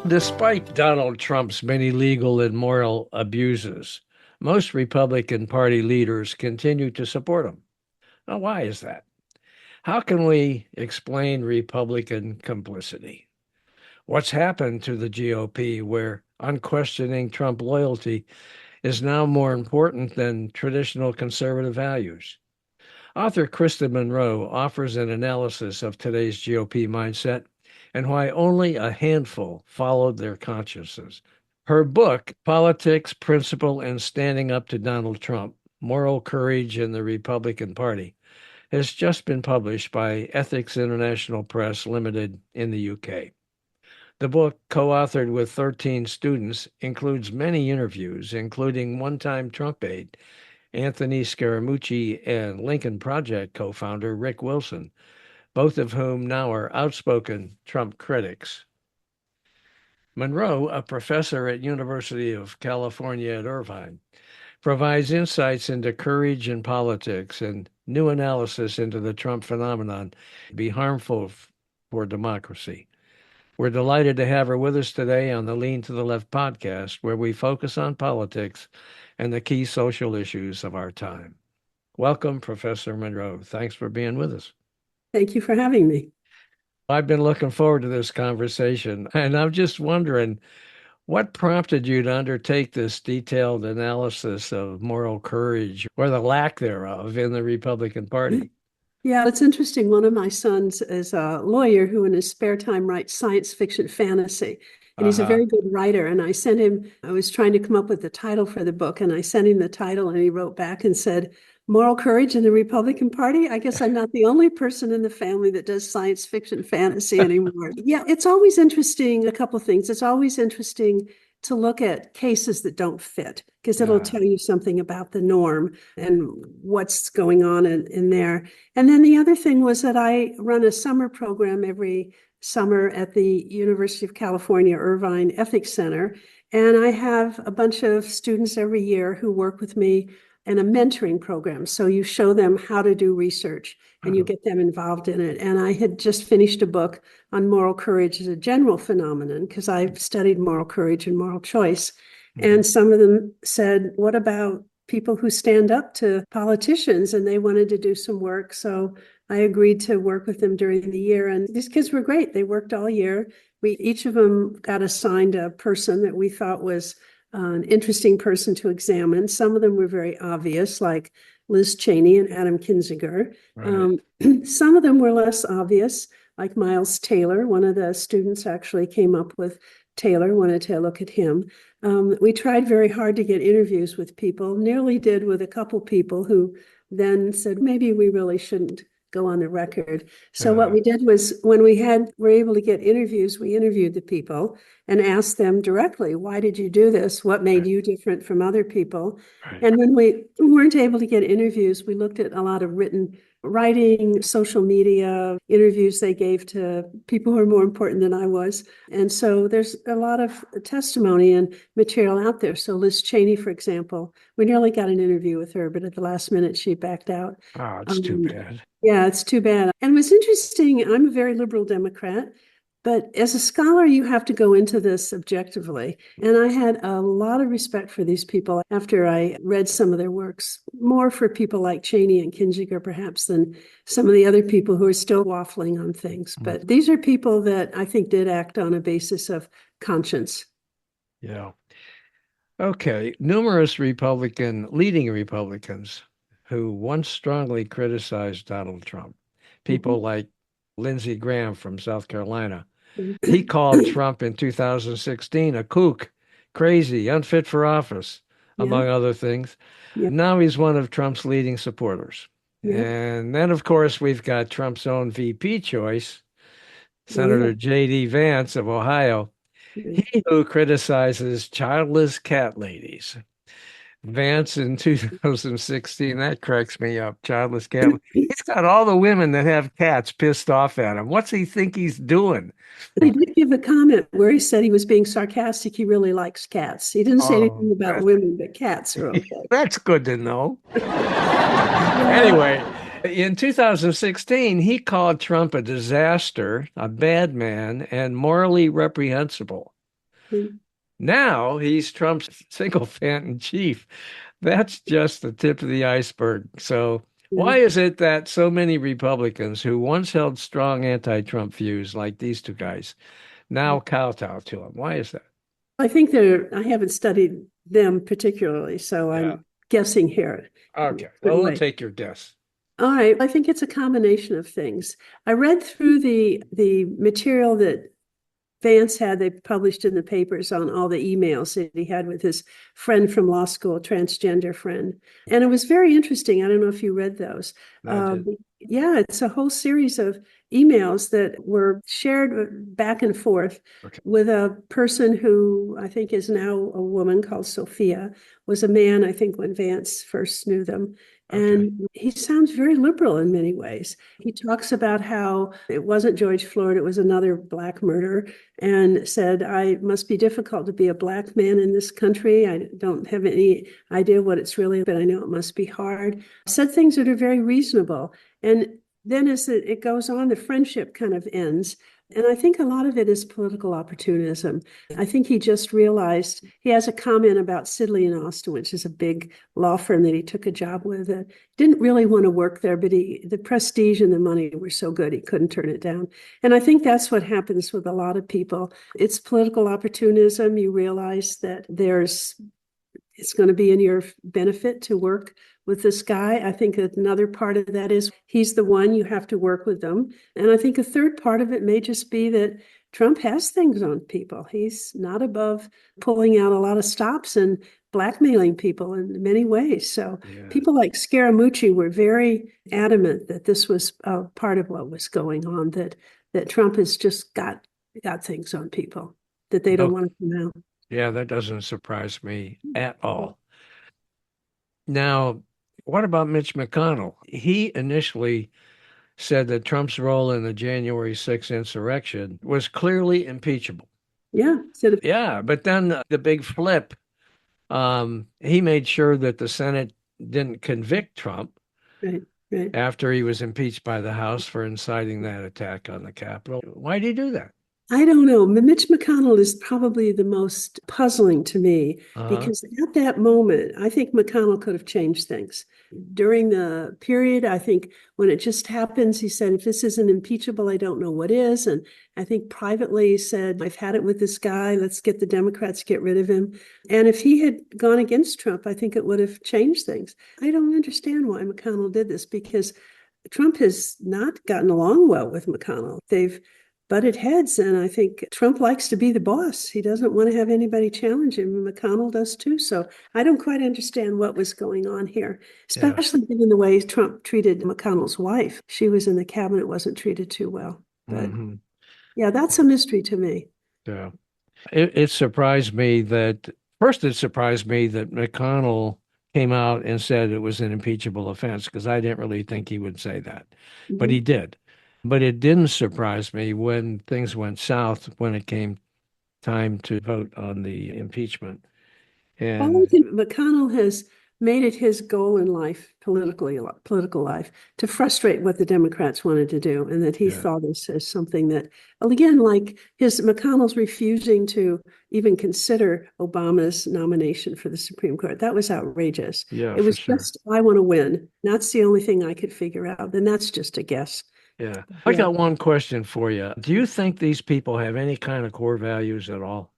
Despite Donald Trump's many legal and moral abuses, most Republican Party leaders continue to support him. Now, why is that? How can we explain Republican complicity? What's happened to the GOP where unquestioning Trump loyalty is now more important than traditional conservative values? Author Kristen Monroe offers an analysis of today's GOP mindset and why only a handful followed their consciences. Her book, Politics, Principle, and Standing Up to Donald Trump, Moral Courage in the Republican Party, has just been published by Ethics International Press Limited in the UK. The book, co-authored with 13 students, includes many interviews, including one-time Trump aide Anthony Scaramucci and Lincoln Project co-founder Rick Wilson, both of whom now are outspoken Trump critics. Monroe, a professor at University of California at Irvine, provides insights into courage in politics and new analysis into the Trump phenomenon be harmful for democracy. We're delighted to have her with us today on the Lean to the Left podcast, where we focus on politics and the key social issues of our time. Welcome, Professor Monroe. Thanks for being with us. Thank you for having me. I've been looking forward to this conversation, and I'm just wondering, what prompted you to undertake this detailed analysis of moral courage, or the lack thereof, in the Republican Party? Yeah, it's interesting. One of my sons is a lawyer who in his spare time writes science fiction fantasy. And he's a very good writer. And I was trying to come up with the title for the book, and I sent him the title, and he wrote back and said, Moral Courage in the Republican Party? I guess I'm not the only person in the family that does science fiction fantasy anymore. Yeah, it's always interesting, a couple of things. It's always interesting to look at cases that don't fit, because it'll tell you something about the norm and what's going on in there. And then the other thing was that I run a summer program every summer at the University of California, Irvine Ethics Center. And I have a bunch of students every year who work with me in a mentoring program. So you show them how to do research and you get them involved in it. And I had just finished a book on moral courage as a general phenomenon, because I've studied moral courage and moral choice. And some of them said, what about people who stand up to politicians? And they wanted to do some work. So I agreed to work with them during the year. And these kids were great. They worked all year. Each of them got assigned a person that we thought was an interesting person to examine. Some of them were very obvious, like Liz Cheney and Adam Kinzinger. Right. Some of them were less obvious, like Miles Taylor. One of the students actually came up with Taylor, wanted to look at him. We tried very hard to get interviews with people, nearly did with a couple people who then said, maybe we really shouldn't go on the record. So what we did was, when were able to get interviews, we interviewed the people and asked them directly, why did you do this? What made you different from other people? And when we weren't able to get interviews, we looked at a lot of writing, social media interviews they gave to people who are more important than I was. And so there's a lot of testimony and material out there. So Liz Cheney, for example, we nearly got an interview with her, but at the last minute she backed out. Oh, it's too bad. Yeah, it's too bad. And what's interesting, I'm a very liberal Democrat, but as a scholar, you have to go into this objectively. And I had a lot of respect for these people after I read some of their works, more for people like Cheney and Kinzinger, perhaps, than some of the other people who are still waffling on things. But these are people that I think did act on a basis of conscience. Yeah. Okay. Numerous leading Republicans who once strongly criticized Donald Trump, people like Lindsey Graham from South Carolina. He called Trump in 2016 a kook, crazy, unfit for office, among other things. Now he's one of Trump's leading supporters. And then, of course, we've got Trump's own VP choice, Senator J.D. Vance of Ohio. He who criticizes childless cat ladies. Vance in 2016, that cracks me up. Childless cat. He's got all the women that have cats pissed off at him. What's he think he's doing? He did give a comment where he said he was being sarcastic. He really likes cats. He didn't say anything about women, but cats are okay. That's good to know. Anyway, in 2016, he called Trump a disaster, a bad man, and morally reprehensible. Mm. Now he's Trump's sycophant in chief. That's just the tip of the iceberg. So, Yeah. why is it that so many Republicans who once held strong anti-Trump views, like these two guys, now kowtow to him? Why is that? I think I haven't studied them particularly, so Yeah. I'm guessing here. Okay. Good Well, we'll way. take your guess. All right. I think it's a combination of things. I read through the material that Vance had, they published in the papers on all the emails that he had with his friend from law school, transgender friend. And it was very interesting. I don't know if you read those. I did. Yeah, it's a whole series of emails that were shared back and forth Okay. with a person who I think is now a woman called Sophia, was a man, I think, when Vance first knew them. Okay. And he sounds very liberal in many ways. He talks about how it wasn't George Floyd, it was another black murder, and said, I must be difficult to be a black man in this country. I don't have any idea what it's really, but I know it must be hard. Said things that are very reasonable. And then as it goes on, the friendship kind of ends. And I think a lot of it is political opportunism. I think he just realized he has a comment about Sidley and Austin, which is a big law firm that he took a job with. Didn't really want to work there, but the prestige and the money were so good he couldn't turn it down. And I think that's what happens with a lot of people. It's political opportunism. You realize that it's going to be in your benefit to work with this guy. I think another part of that is he's the one, you have to work with them. And I think a third part of it may just be that Trump has things on people. He's not above pulling out a lot of stops and blackmailing people in many ways. So Yeah. people like Scaramucci were very adamant that this was part of what was going on, that Trump has just got things on people that they don't No, want to come out. yeah, that doesn't surprise me at all. Now, what about Mitch McConnell? He initially said that Trump's role in the January 6th insurrection was clearly impeachable. Yeah. So Yeah, but then the big flip, he made sure that the Senate didn't convict Trump right, right. after he was impeached by the House for inciting that attack on the Capitol. Why did he do that? I don't know. Mitch McConnell is probably the most puzzling to me Uh-huh. because at that moment, I think McConnell could have changed things. During the period, I think when it just happens, he said, if this isn't impeachable, I don't know what is. And I think privately he said, I've had it with this guy. Let's get the Democrats, get rid of him. And if he had gone against Trump, I think it would have changed things. I don't understand why McConnell did this because Trump has not gotten along well with McConnell. They've butted heads, and I think Trump likes to be the boss. He doesn't want to have anybody challenge him. McConnell does too. So I don't quite understand what was going on here, Yeah. especially given the way Trump treated McConnell's wife. She was in the cabinet, wasn't treated too well. But Hmm. yeah, that's a mystery to me. Yeah. It surprised me that first it surprised me that McConnell came out and said it was an impeachable offense because I didn't really think he would say that, but he Mhm. did. But it didn't surprise me when things went south when it came time to vote on the impeachment. Well, I And think McConnell has made it his goal in life, political life, to frustrate what the Democrats wanted to do, and that he yeah, saw this as something that, well, again, like his McConnell's refusing to even consider Obama's nomination for the Supreme Court. That was outrageous. yeah, It for was sure. just, I want to win. That's the only thing I could figure out. Then that's just a guess. Yeah. I Yeah. got one question for you. Do you think these people have any kind of core values at all?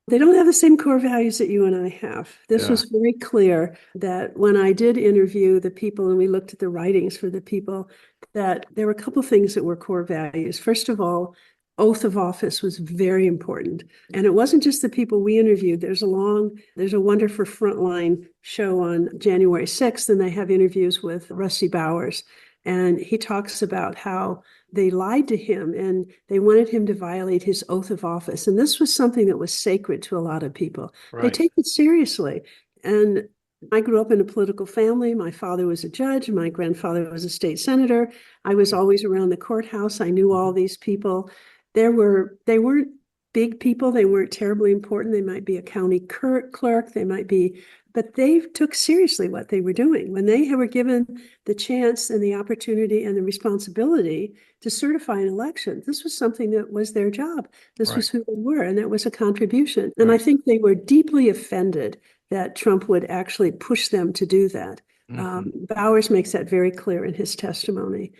They don't have the same core values that you and I have. This Yeah. was very clear that when I did interview the people and we looked at the writings for the people, that there were a couple of things that were core values. First of all, oath of office was very important. And it wasn't just the people we interviewed. There's a wonderful frontline show on January 6th, and they have interviews with Rusty Bowers. And he talks about how they lied to him and they wanted him to violate his oath of office. And this was something that was sacred to a lot of people. They Right. take it seriously. And I grew up in a political family. My father was a judge. My grandfather was a state senator. I was always around the courthouse. I knew all these people. They weren't big people. They weren't terribly important. They might be a county clerk. They might be, but they took seriously what they were doing. When they were given the chance and the opportunity and the responsibility to certify an election, this was something that was their job. This was who they were, and that was a contribution. And I think they were deeply offended that Trump would actually push them to do that. Bowers makes that very clear in his testimony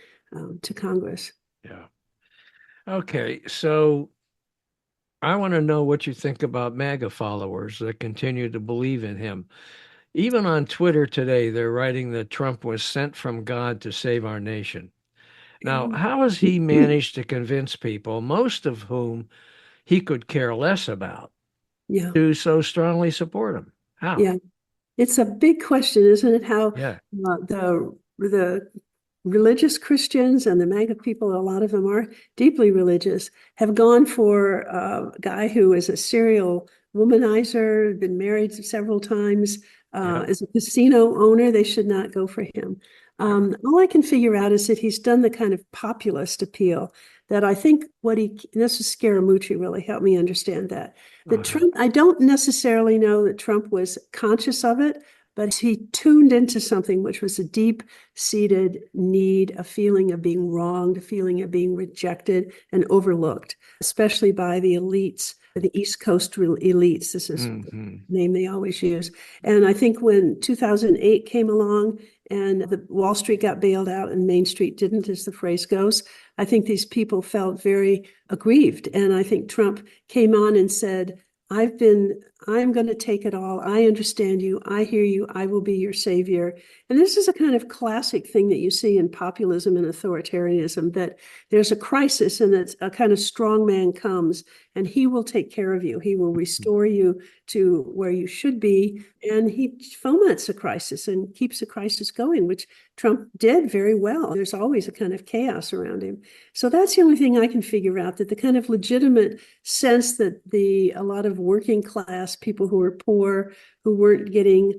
to Congress. Yeah. Okay, so I want to know what you think about MAGA followers that continue to believe in him. Even on Twitter today, they're writing that Trump was sent from God to save our nation. Now, how has he managed to convince people, most of whom he could care less about, to so strongly support him? How? Yeah, it's a big question, isn't it? How the religious Christians and the MAGA people, a lot of them are deeply religious, have gone for a guy who is a serial womanizer, been married several times, is a casino owner. They should not go for him. All I can figure out is that he's done the kind of populist appeal that I think this is Scaramucci really helped me understand that. Trump, I don't necessarily know that Trump was conscious of it, but he tuned into something which was a deep-seated need, a feeling of being wronged, a feeling of being rejected and overlooked, especially by the elites, the East Coast elites. This is the name they always use. And I think when 2008 came along and the Wall Street got bailed out and Main Street didn't, as the phrase goes, I think these people felt very aggrieved. And I think Trump came on and said, I'm going to take it all. I understand you. I hear you. I will be your savior. And this is a kind of classic thing that you see in populism and authoritarianism, that there's a crisis and that a kind of strong man comes and he will take care of you. He will restore you to where you should be. And he foments a crisis and keeps the crisis going, which Trump did very well. There's always a kind of chaos around him. So that's the only thing I can figure out, that the kind of legitimate sense that a lot of working class people who were poor, who weren't getting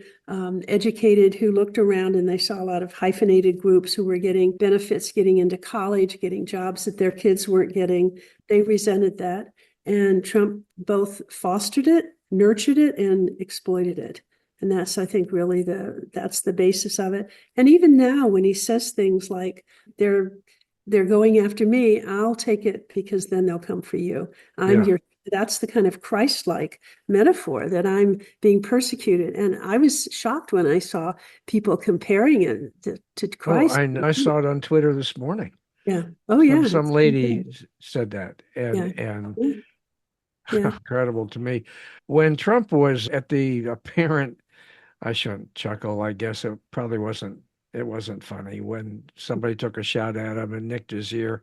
educated, who looked around and they saw a lot of hyphenated groups who were getting benefits, getting into college, getting jobs that their kids weren't getting. They resented that. And Trump both fostered it, nurtured it, and exploited it. And that's, I think, really that's the basis of it. And even now, when he says things like, they're going after me, I'll take it because then they'll come for you. That's the kind of Christ-like metaphor, that I'm being persecuted. And I was shocked when I saw people comparing it to Christ. Oh, I saw it on Twitter this morning. Yeah. Oh, yeah. Some lady said that. And incredible to me. When Trump was at the apparent, I shouldn't chuckle, I guess it wasn't funny when somebody took a shot at him and nicked his ear.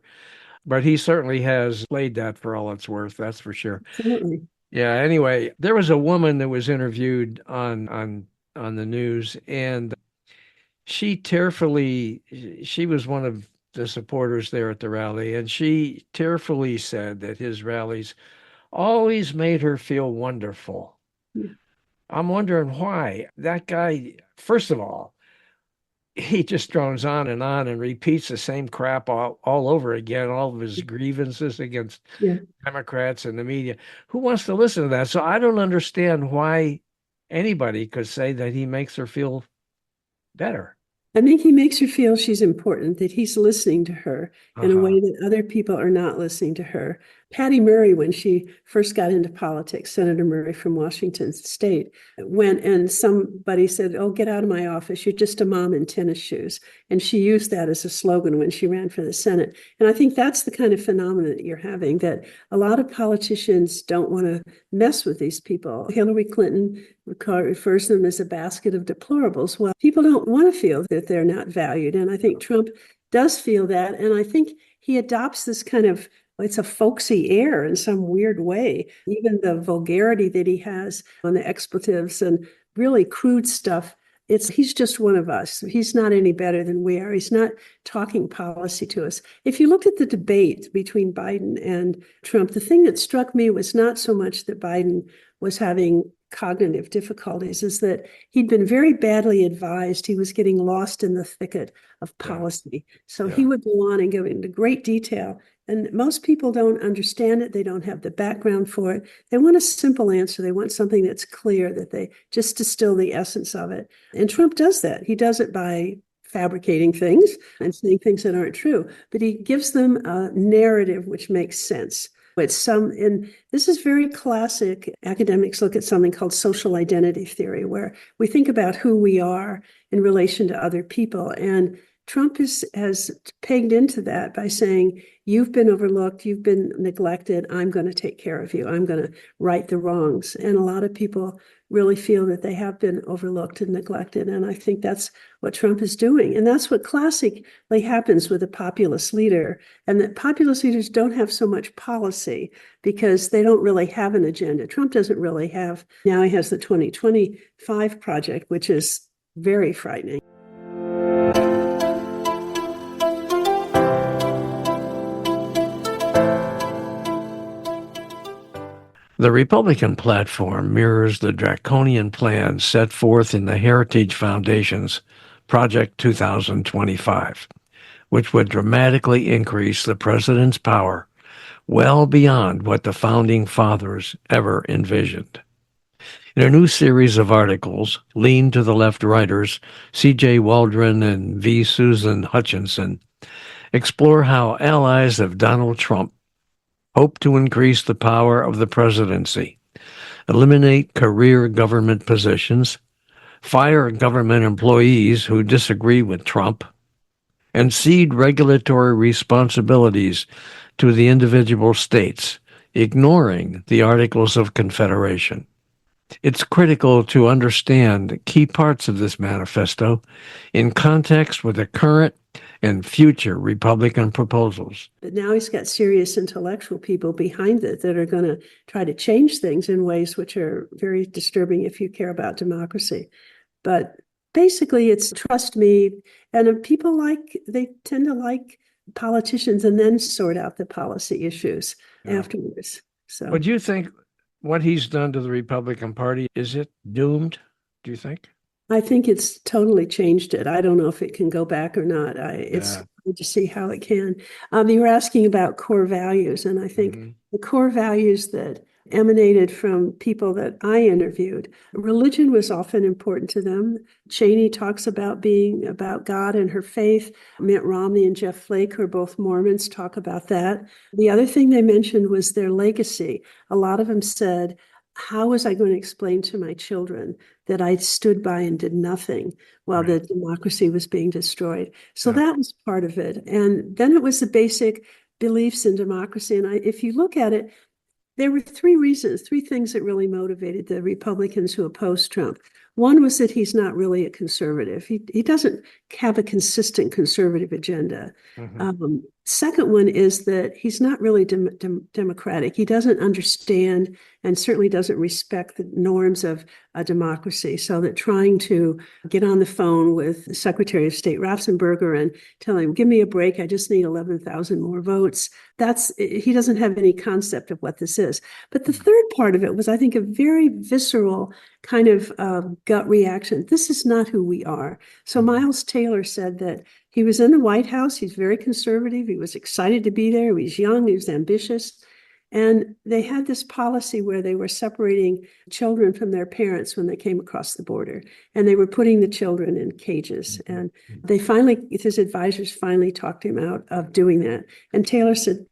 But he certainly has played that for all it's worth, that's for sure. Absolutely. Yeah, anyway, there was a woman that was interviewed on the news, and she was one of the supporters there at the rally, and she tearfully said that his rallies always made her feel wonderful. Yeah. I'm wondering why. That guy, first of all, he just drones on and repeats the same crap all over again, all of his grievances against Democrats and the media. Who wants to listen to that? So I don't understand why anybody could say that he makes her feel better. I think he makes her feel she's important, that he's listening to her in a way that other people are not listening to her. Patty Murray, when she first got into politics, Senator Murray from Washington State, went and somebody said, "Oh, get out of my office. You're just a mom in tennis shoes." And she used that as a slogan when she ran for the Senate. And I think that's the kind of phenomenon that you're having, that a lot of politicians don't want to mess with these people. Hillary Clinton refers to them as a basket of deplorables. Well, people don't want to feel that they're not valued. And I think Trump does feel that. And I think he adopts this kind of, it's a folksy air in some weird way. Even the vulgarity that he has on the expletives and really crude stuff, he's just one of us. He's not any better than we are. He's not talking policy to us. If you looked at the debate between Biden and Trump, the thing that struck me was not so much that Biden was having cognitive difficulties, is that he'd been very badly advised. He was getting lost in the thicket of policy. So he would go on and go into great detail And most people don't understand it. They don't have the background for it. They want a simple answer. They want something that's clear, that they just distill the essence of it. And Trump does that. He does it by fabricating things and saying things that aren't true, but he gives them a narrative which makes sense. And this is very classic. Academics look at something called social identity theory, where we think about who we are in relation to other people. And Trump has pegged into that by saying, you've been overlooked, you've been neglected, I'm going to take care of you, I'm going to right the wrongs. And a lot of people really feel that they have been overlooked and neglected. And I think that's what Trump is doing. And that's what classically happens with a populist leader. And that populist leaders don't have so much policy because they don't really have an agenda. Trump doesn't really have. Now he has the 2025 project, which is very frightening. The Republican platform mirrors the draconian plans set forth in the Heritage Foundation's Project 2025, which would dramatically increase the president's power well beyond what the founding fathers ever envisioned. In a new series of articles, Lean to the Left writers C.J. Waldron and V. Susan Hutchinson explore how allies of Donald Trump hope to increase the power of the presidency, eliminate career government positions, fire government employees who disagree with Trump, and cede regulatory responsibilities to the individual states, ignoring the Articles of Confederation. It's critical to understand key parts of this manifesto in context with the current and future Republican proposals. But now he's got serious intellectual people behind it that are going to try to change things in ways which are very disturbing if you care about democracy. But basically, it's trust me. And people they tend to like politicians and then sort out the policy issues afterwards. So, would you think what he's done to the Republican Party, is it doomed, do you think? I think it's totally changed it. I don't know if it can go back or not. It's hard to see how it can. You were asking about core values, and I think the core values that emanated from people that I interviewed, religion was often important to them. Cheney talks about being about God and her faith. Mitt Romney and Jeff Flake, who are both Mormons, talk about that. The other thing they mentioned was their legacy. A lot of them said, how was I going to explain to my children that I stood by and did nothing while the democracy was being destroyed? So that was part of it. And then it was the basic beliefs in democracy. And if you look at it, there were three things that really motivated the Republicans who opposed Trump. One was that he's not really a conservative. He doesn't have a consistent conservative agenda. Second one is that he's not really democratic. He doesn't understand and certainly doesn't respect the norms of a democracy. So that trying to get on the phone with Secretary of State Ratzenberger and tell him, give me a break, I just need 11,000 more votes. He doesn't have any concept of what this is. But the third part of it was, I think, a very visceral kind of gut reaction. This is not who we are. So Miles Taylor said that he was in the White House. He's very conservative. He was excited to be there. He was young. He was ambitious. And they had this policy where they were separating children from their parents when they came across the border. And they were putting the children in cages. And his advisors finally talked him out of doing that. And Taylor said,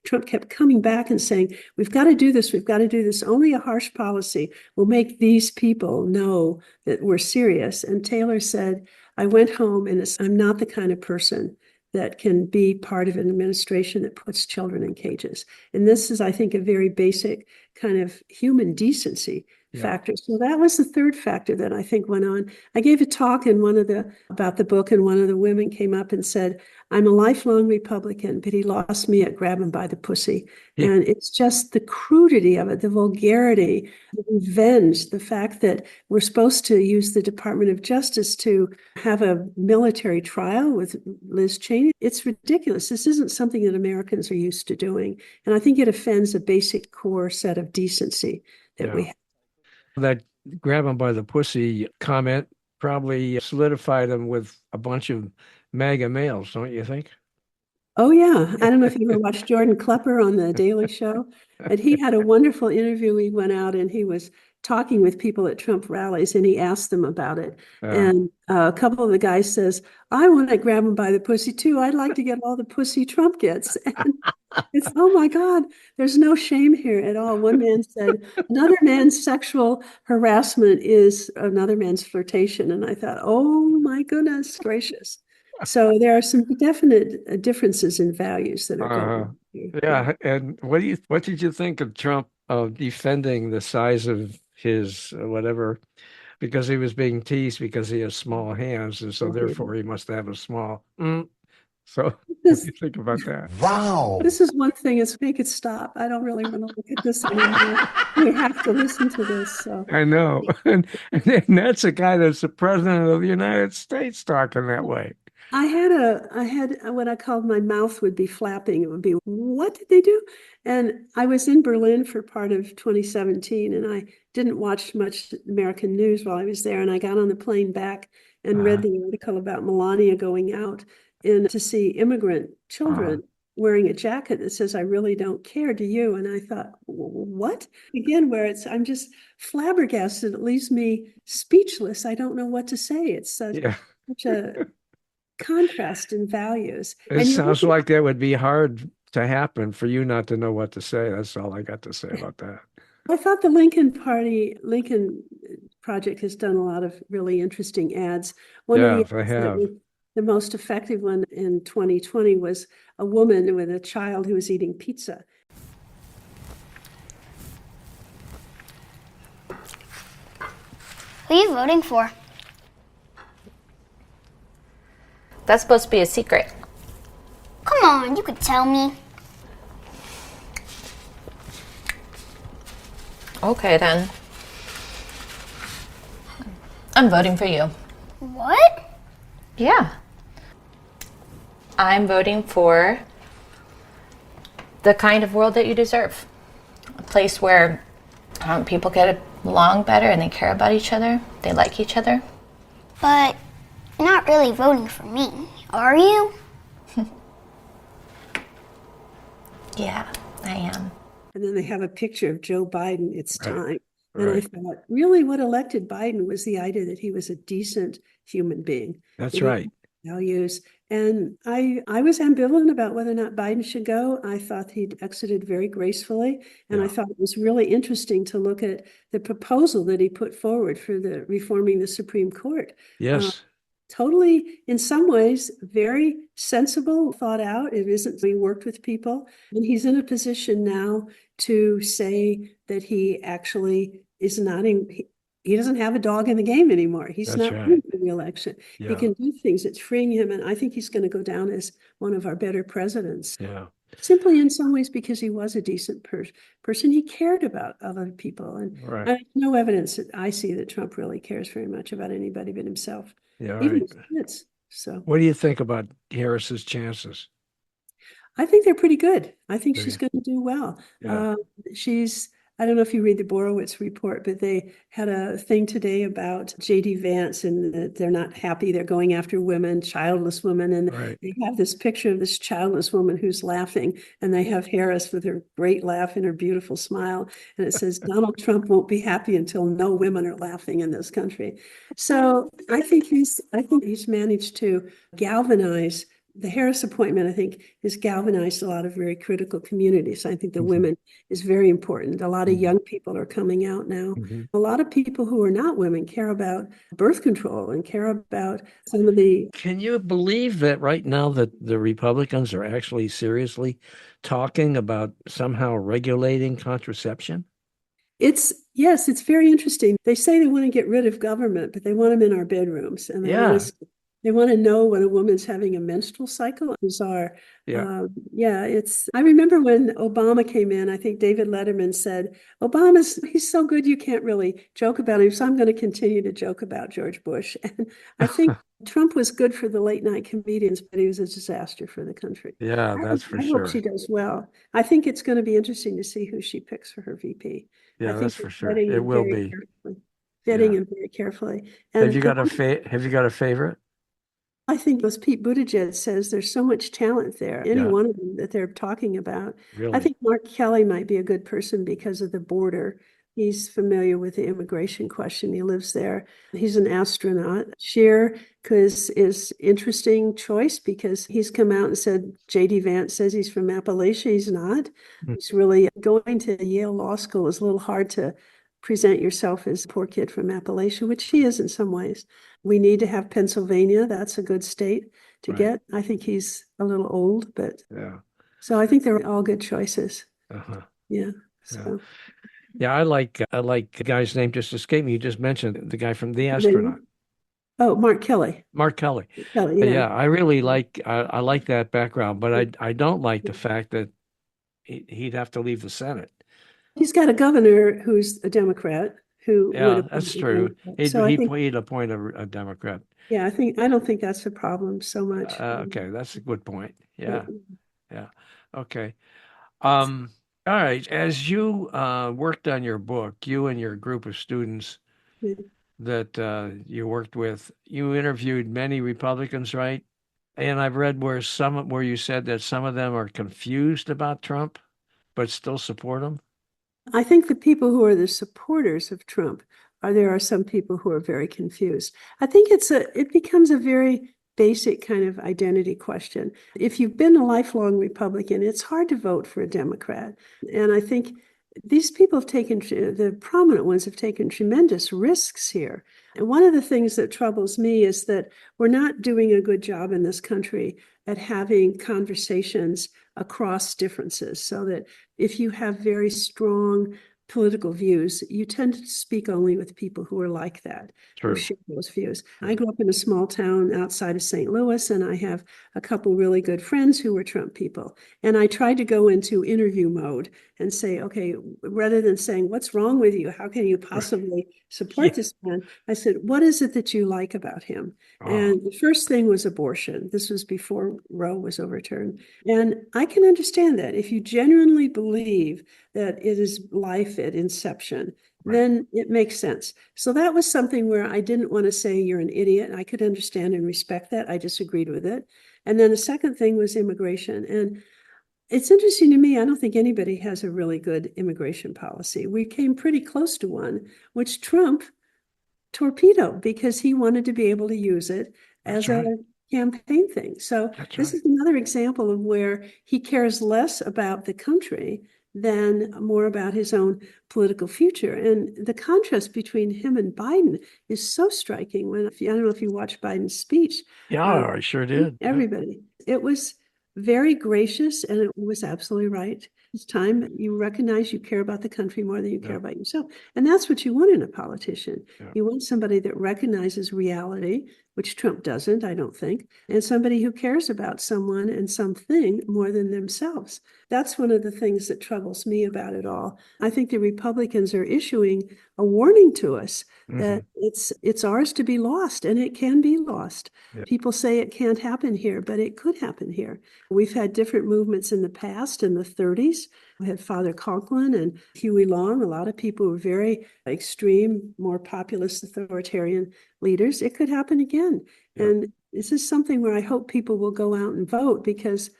Trump kept coming back and saying, we've got to do this. We've got to do this. Only a harsh policy will make these people know that we're serious. And Taylor said, I went home and I'm not the kind of person that can be part of an administration that puts children in cages. And this is, I think, a very basic kind of human decency factor. So that was the third factor that I think went on. I gave a talk about the book, and one of the women came up and said, I'm a lifelong Republican, but he lost me at grab him by the pussy. And it's just the crudity of it, the vulgarity, the revenge, the fact that we're supposed to use the Department of Justice to have a military trial with Liz Cheney. It's ridiculous. This isn't something that Americans are used to doing. And I think it offends a basic core set of decency that we have. That grab him by the pussy comment probably solidified him with a bunch of MAGA males, don't you think? Oh, yeah. I don't know if you ever watched Jordan Klepper on The Daily Show, and he had a wonderful interview. He went out and he was talking with people at Trump rallies, and he asked them about it. Yeah. And a couple of the guys says, I want to grab him by the pussy too. I'd like to get all the pussy Trump gets. And it's, oh my God, there's no shame here at all. One man said, another man's sexual harassment is another man's flirtation. And I thought, oh my goodness gracious. So there are some definite differences in values that are going Uh, on here. yeah. And what did you think of Trump defending the size of his whatever, because he was being teased because he has small hands, and so therefore he must have a small. So what do This, you think about that? Wow. this is one thing is make it stop. I don't really want to look at this anymore. We have to listen to this. So I know. And that's a guy that's the president of the United States talking that way. I had what I called my mouth would be flapping. It would be, what did they do? And I was in Berlin for part of 2017, and I didn't watch much American news while I was there. And I got on the plane back and read Uh, the article about Melania going out in to see immigrant uh, children wearing a jacket that says, I really don't care, do you? And I thought, what? Again, where it's, I'm just flabbergasted. It leaves me speechless. I don't know what to say. It's yeah. such a contrast in values. It And you look sounds like that would be hard to happen for you not to know what to say. That's all I got to say about that. I thought the Lincoln Project has done a lot of really interesting ads. One of the Yeah, I ads that have. was the most effective one in 2020 was a woman with a child who was eating pizza. Who are you voting for? That's supposed to be a secret. Come on, you could tell me. Okay, then. I'm voting for you. What? Yeah. I'm voting for the kind of world that you deserve. A place where people get along better and they care about each other. They like each other. But you're not really voting for me, are you? Yeah, I am. And then they have a picture of Joe Biden. It's Right. time. And I Right. thought, really, what elected Biden was the idea that he was a decent human being. That's that he right. had values. And I was ambivalent about whether or not Biden should go. I thought he'd exited very gracefully. And I Yeah. thought it was really interesting to look at the proposal that he put forward for the reforming the Supreme Court. Yes. Totally, in some ways, very sensible, thought out. It isn't, he worked with people, and he's in a position now to say that he actually is not in, he doesn't have a dog in the game anymore. He's That's not right. running for reelection. He Yeah. can do things. It's freeing him, and I think he's going to go down as one of our better presidents. Yeah. Simply in some ways because he was a decent person. He cared about other people, and Right. I no evidence that I see that Trump really cares very much about anybody but himself. Yeah. Even Right. his kids. So What do you think about Harris's chances? I think they're pretty good. I think Do she's you? going to do well. Yeah. She's, I don't know if you read the Borowitz report, but they had a thing today about J.D. Vance and that they're not happy. They're going after women, childless women. And Right. they have this picture of this childless woman who's laughing. And they have Harris with her great laugh and her beautiful smile. And it says, Donald Trump won't be happy until no women are laughing in this country. So I think he's managed to galvanize the Harris appointment, I think, has galvanized a lot of very critical communities. I think the Mhm. women is very important. A lot of Mhm. young people are coming out now. Mhm. A lot of people who are not women care about birth control and care about some of the. Can you believe that right now that the Republicans are actually seriously talking about somehow regulating contraception? Yes, it's very interesting. They say they want to get rid of government, but they want them in our bedrooms, and Yeah. they want to know when a woman's having a menstrual cycle. Bizarre. Yeah. Yeah, I remember when Obama came in, I think David Letterman said, he's so good you can't really joke about him. So I'm going to continue to joke about George Bush. And I think Trump was good for the late night comedians, but he was a disaster for the country. Yeah, that's for I hope she sure. does well. I think it's going to be interesting to see who she picks for her VP. I Yeah, think that's they're for sure. It will be. vetting Yeah. him very carefully. And Have you got a favorite? I think, as Pete Buttigieg says, there's so much talent there, any Yeah. one of them that they're talking about. I Really? think Mark Kelly might be a good person because of the border. He's familiar with the immigration question. He lives there. He's an astronaut. Scheer is interesting choice because he's come out and said J.D. Vance says he's from Appalachia. He's not. Hmm. He's really going to Yale Law School is a little hard to present yourself as a poor kid from Appalachia, which he is in some ways. We need to have Pennsylvania. That's a good state to Right. get. I think he's a little old, but Yeah. so I think they're all good choices. Uh-huh. Yeah. Yeah. So Yeah, I like the guy's name just escaped me. You just mentioned the guy from The then, Astronaut, Mark Kelly. Mark Kelly. Kelly, yeah. Yeah, I really I like that background, but I don't like the fact that he'd have to leave the Senate. He's got a governor who's a Democrat who would Yeah, appoint that's a true. Democrat. So I think, He'd appoint a Democrat. yeah, I don't think that's a problem so much. Okay, that's a good point. Yeah. Yeah, yeah. Okay. Um, all right. As you worked on your book, you and your group of students Yeah. that you worked with, you interviewed many Republicans, right? And I've read where you said that some of them are confused about Trump, but still support him. I think the people who are the supporters of Trump there are some people who are very confused. I think it becomes a very basic kind of identity question. If you've been a lifelong Republican, it's hard to vote for a Democrat. And I think these people the prominent ones have taken tremendous risks here. And one of the things that troubles me is that we're not doing a good job in this country at having conversations across differences, so that if you have very strong political views, you tend to speak only with people who are like that, who True. share those views. I grew up in a small town outside of St. Louis, and I have a couple really good friends who were Trump people. And I tried to go into interview mode and say, okay, rather than saying, what's wrong with you? How can you possibly support this man? I said, what is it that you like about him? Oh, And the first thing was abortion. This was before Roe was overturned. And I can understand that. If you genuinely believe that it is life at inception, right. then it makes sense. So that was something where I didn't want to say you're an idiot. I could understand and respect that. I disagreed with it. And then the second thing was immigration. And it's interesting to me, I don't think anybody has a really good immigration policy. We came pretty close to one, which Trump torpedoed because he wanted to be able to use it as That's right. a campaign thing. So That's this right. is another example of where he cares less about the country than more about his own political future. And the contrast between him and Biden is so striking. I don't know if you watched Biden's speech. Yeah, I sure did. Yeah. Everybody. It was very gracious, and it was absolutely right. It's time you recognize you care about the country more than you care Yeah. about yourself. And that's what you want in a politician. Yeah. You want somebody that recognizes reality, which Trump doesn't, I don't think, and somebody who cares about someone and something more than themselves. That's one of the things that troubles me about it all. I think the Republicans are issuing a warning to us that it's ours to be lost, and it can be lost. Yeah. People say it can't happen here, but it could happen here. We've had different movements in the past, in the 30s. We had Father Conklin and Huey Long. A lot of people were very extreme, more populist, authoritarian leaders. It could happen again. Yeah. And this is something where I hope people will go out and vote, because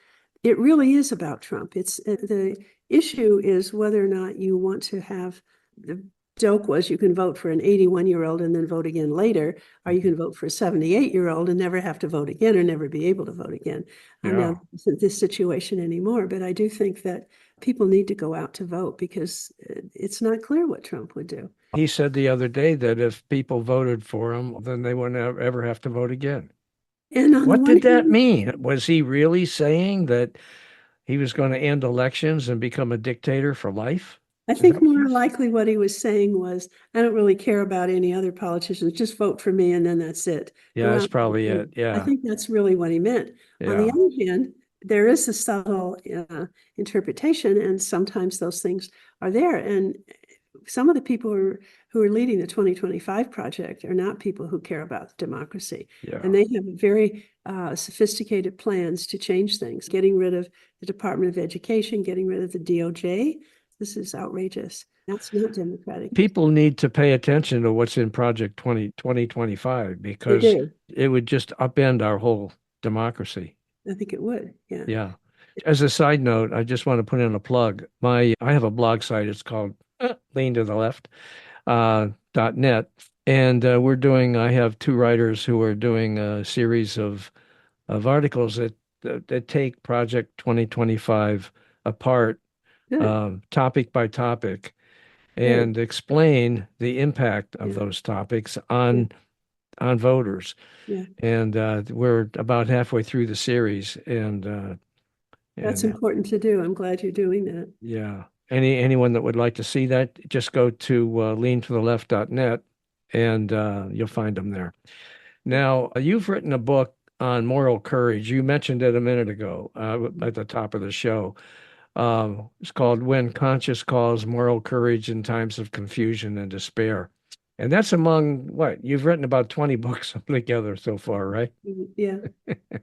it really is about Trump. It's the issue is whether or not you want to have the joke was you can vote for an 81-year-old and then vote again later, or you can vote for a 78-year-old and never have to vote again or never be able to vote again. Yeah. Now, this isn't this situation anymore, but I do think that people need to go out to vote because it's not clear what Trump would do. He said the other day that if people voted for him, then they wouldn't ever have to vote again. And on What the one did that hand, mean? Was he really saying that he was going to end elections and become a dictator for life? I Is think that what more he- likely what he was saying was, I don't really care about any other politicians. Just vote for me, and then that's it. Yeah, Go that's out and probably vote. it. Yeah. I think that's really what he meant. On the Yeah. other hand, there is a subtle interpretation, and sometimes those things are there. And some of the people who are leading the 2025 project are not people who care about democracy. Yeah. And they have very sophisticated plans to change things, getting rid of the Department of Education, getting rid of the DOJ. This is outrageous. That's not democratic. People need to pay attention to what's in Project 2025 They because do. it would just upend our whole democracy. I think it would. Yeah. Yeah. As a side note, I just want to put in a plug. I have a blog site. It's called Lean to the Left .net, and I have two writers who are doing a series of articles that take Project 2025 apart, Good. topic by topic, Good. and explain the impact of Yeah. those topics Yeah. on voters. Yeah. And we're about halfway through the series, That's and important to do. I'm glad you're doing that. yeah. Anyone that would like to see that, just go to leantotheleft.net and you'll find them there. Now, you've written a book on moral courage. You mentioned it a minute ago at the top of the show. It's called When Conscience Calls: Moral Courage in Times of Confusion and Despair. And that's among what? You've written about 20 books together so far, right? Yeah.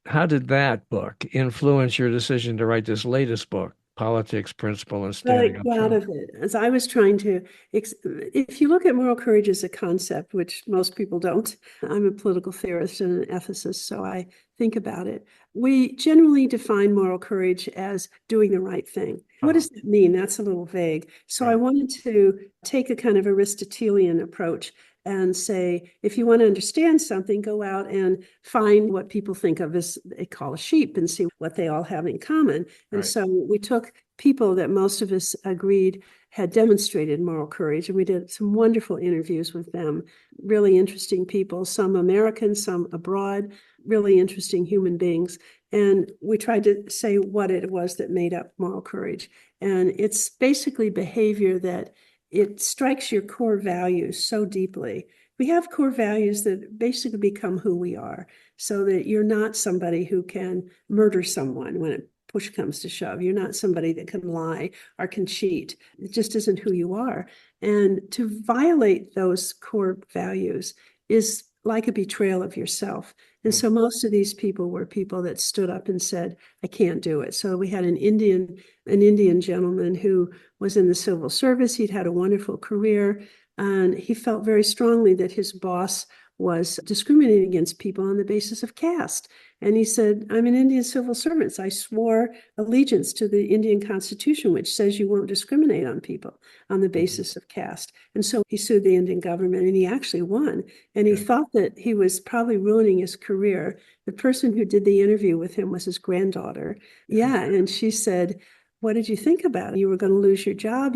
How did that book influence your decision to write this latest book, Politics, Principle, and Well, Standing I Up got out Front? of it as I was trying to, if you look at moral courage as a concept, which most people don't, I'm a political theorist and an ethicist, so I think about it. We generally define moral courage as doing the right thing. What does that mean? That's a little vague. So I Right. wanted to take a kind of Aristotelian approach and say, if you want to understand something, go out and find what people think of as they call a sheep and see what they all have in common. And Right. so we took people that most of us agreed had demonstrated moral courage, and we did some wonderful interviews with them. Really interesting people, some American, some abroad, really interesting human beings. And we tried to say what it was that made up moral courage. And it's basically behavior that it strikes your core values so deeply. We have core values that basically become who we are, so that you're not somebody who can murder someone when push comes to shove. You're not somebody that can lie or can cheat. It just isn't who you are. And to violate those core values is like a betrayal of yourself. And so most of these people were people that stood up and said, I can't do it. So we had an Indian gentleman who was in the civil service. He'd had a wonderful career, and he felt very strongly that his boss was discriminating against people on the basis of caste. And he said, I'm an Indian civil servant. So I swore allegiance to the Indian Constitution, which says you won't discriminate on people on the basis of caste. And so he sued the Indian government, and he actually won. And he thought that he was probably ruining his career. The person who did the interview with him was his granddaughter. Yeah. And she said, what did you think about it? You were going to lose your job.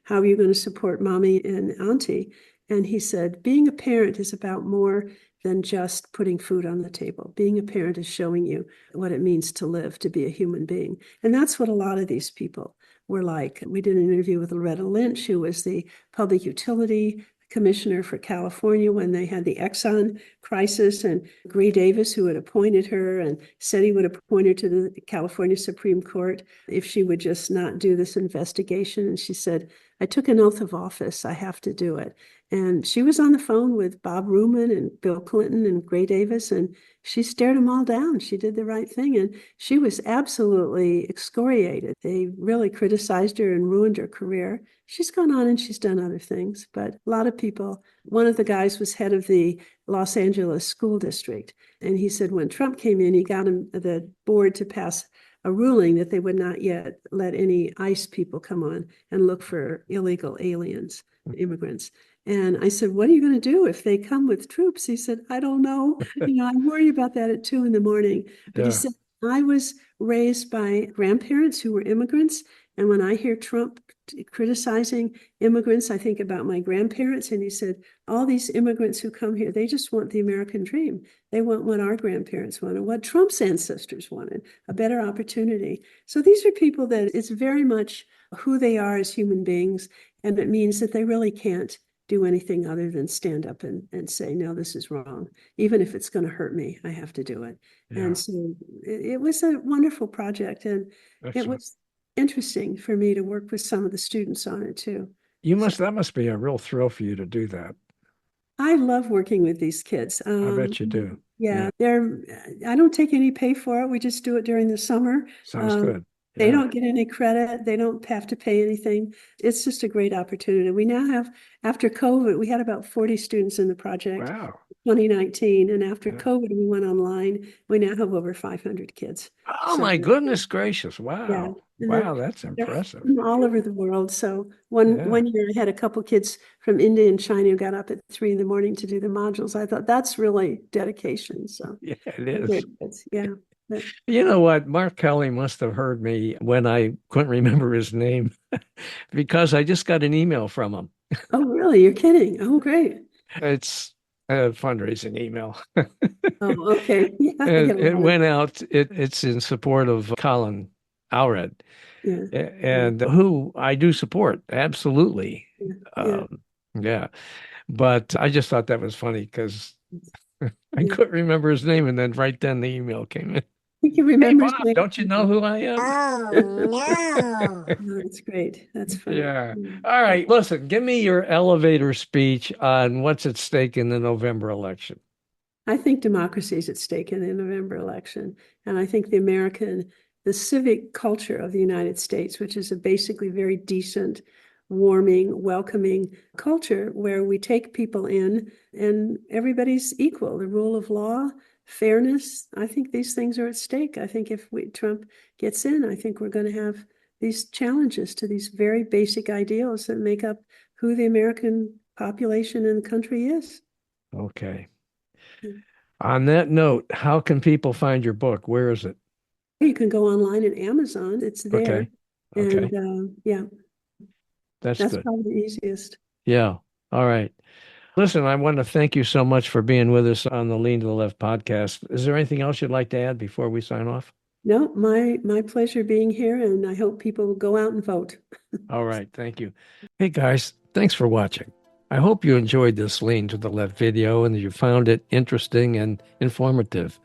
How are you going to support mommy and auntie? And he said, being a parent is about more than just putting food on the table. Being a parent is showing you what it means to live, to be a human being. And that's what a lot of these people were like. We did an interview with Loretta Lynch, who was the public utility commissioner for California when they had the Exxon crisis, and Gray Davis, who had appointed her and said he would appoint her to the California Supreme Court if she would just not do this investigation. And she said, I took an oath of office. I have to do it. And she was on the phone with Bob Ruman and Bill Clinton and Gray Davis, and she stared them all down. She did the right thing, and she was absolutely excoriated. They really criticized her and ruined her career. She's gone on and she's done other things, but a lot of people, one of the guys was head of the Los Angeles school district, and he said when Trump came in, he got the board to pass a ruling that they would not yet let any ICE people come on and look for illegal aliens, immigrants. And I said, what are you going to do if they come with troops? He said, I don't know. I worry about that at 2 a.m. But he said, I was raised by grandparents who were immigrants. And when I hear Trump criticizing immigrants, I think about my grandparents. And he said, all these immigrants who come here, they just want the American dream. They want what our grandparents wanted, what Trump's ancestors wanted, a better opportunity. So these are people that it's very much who they are as human beings. And it means that they really can't do anything other than stand up and say, no, this is wrong. Even if it's going to hurt me, I have to do it. Yeah. And so it was a wonderful project. And it was interesting for me to work with some of the students on it too. That must be a real thrill for you to do that. I love working with these kids. I bet you do. Yeah, I don't take any pay for it. We just do it during the summer. Sounds good. They don't get any credit. They don't have to pay anything. It's just a great opportunity. We now have, after COVID, we had about 40 students in the project. Wow. 2019, and after COVID, we went online. We now have over 500 kids. Oh, So, my goodness gracious. Wow. Yeah. And Wow, that's they're impressive. from all over the world. So one year I had a couple kids from India and China who got up at 3 a.m. to do the modules. I thought that's really dedication. So Yeah, it is. Yeah. You know what? Mark Kelly must have heard me when I couldn't remember his name because I just got an email from him. Oh, really? You're kidding? Oh, great. It's a fundraising email. Oh, okay. Yeah, It went out. It's in support of Colin Allred, yeah. and who I do support. Absolutely. Yeah. Yeah. But I just thought that was funny because I Yeah. couldn't remember his name. And then right then the email came in. You can Hey, remember his Bob, name. don't you know who I am? Oh, no. Oh, that's great. That's funny. Yeah. All right. Listen, give me your elevator speech on what's at stake in the November election. I think democracy is at stake in the November election. And I think the civic culture of the United States, which is a basically very decent, warming, welcoming culture where we take people in and everybody's equal, the rule of law, fairness. I think these things are at stake. I think if Trump gets in, I think we're going to have these challenges to these very basic ideals that make up who the American population and the country is. Okay. On that note, how can people find your book? Where is it? You can go online at Amazon. It's there. Okay. And yeah, That's good. probably the easiest. Yeah. All right. Listen, I want to thank you so much for being with us on the Lean to the Left podcast. Is there anything else you'd like to add before we sign off? No, my pleasure being here, and I hope people will go out and vote. All right. Thank you. Hey, guys, thanks for watching. I hope you enjoyed this Lean to the Left video and that you found it interesting and informative.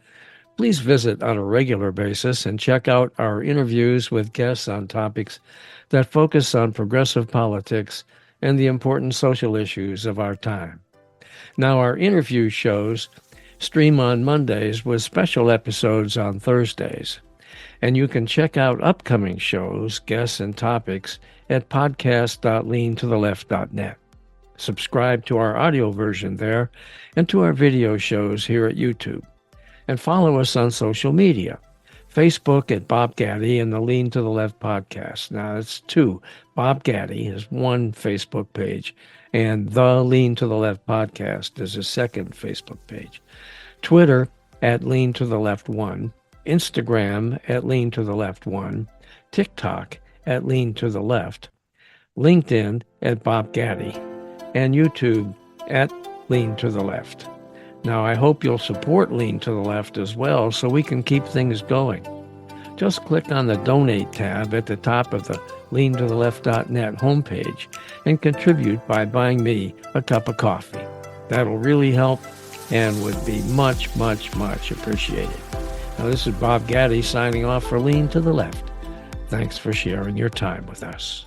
Please visit on a regular basis and check out our interviews with guests on topics that focus on progressive politics and the important social issues of our time. Now, our interview shows stream on Mondays with special episodes on Thursdays. And you can check out upcoming shows, guests, and topics at podcast.leantotheleft.net. Subscribe to our audio version there and to our video shows here at YouTube. And follow us on social media. Facebook at Bob Gatty and the Lean to the Left podcast. Now, it's two. Bob Gatty is one Facebook page, and the Lean to the Left podcast is a second Facebook page. Twitter at Lean to the Left 1. Instagram at Lean to the Left 1. TikTok at Lean to the Left. LinkedIn at Bob Gatty. And YouTube at Lean to the Left. Now, I hope you'll support Lean to the Left as well so we can keep things going. Just click on the Donate tab at the top of the leantotheleft.net homepage and contribute by buying me a cup of coffee. That'll really help and would be much, much, much appreciated. Now, this is Bob Gatty signing off for Lean to the Left. Thanks for sharing your time with us.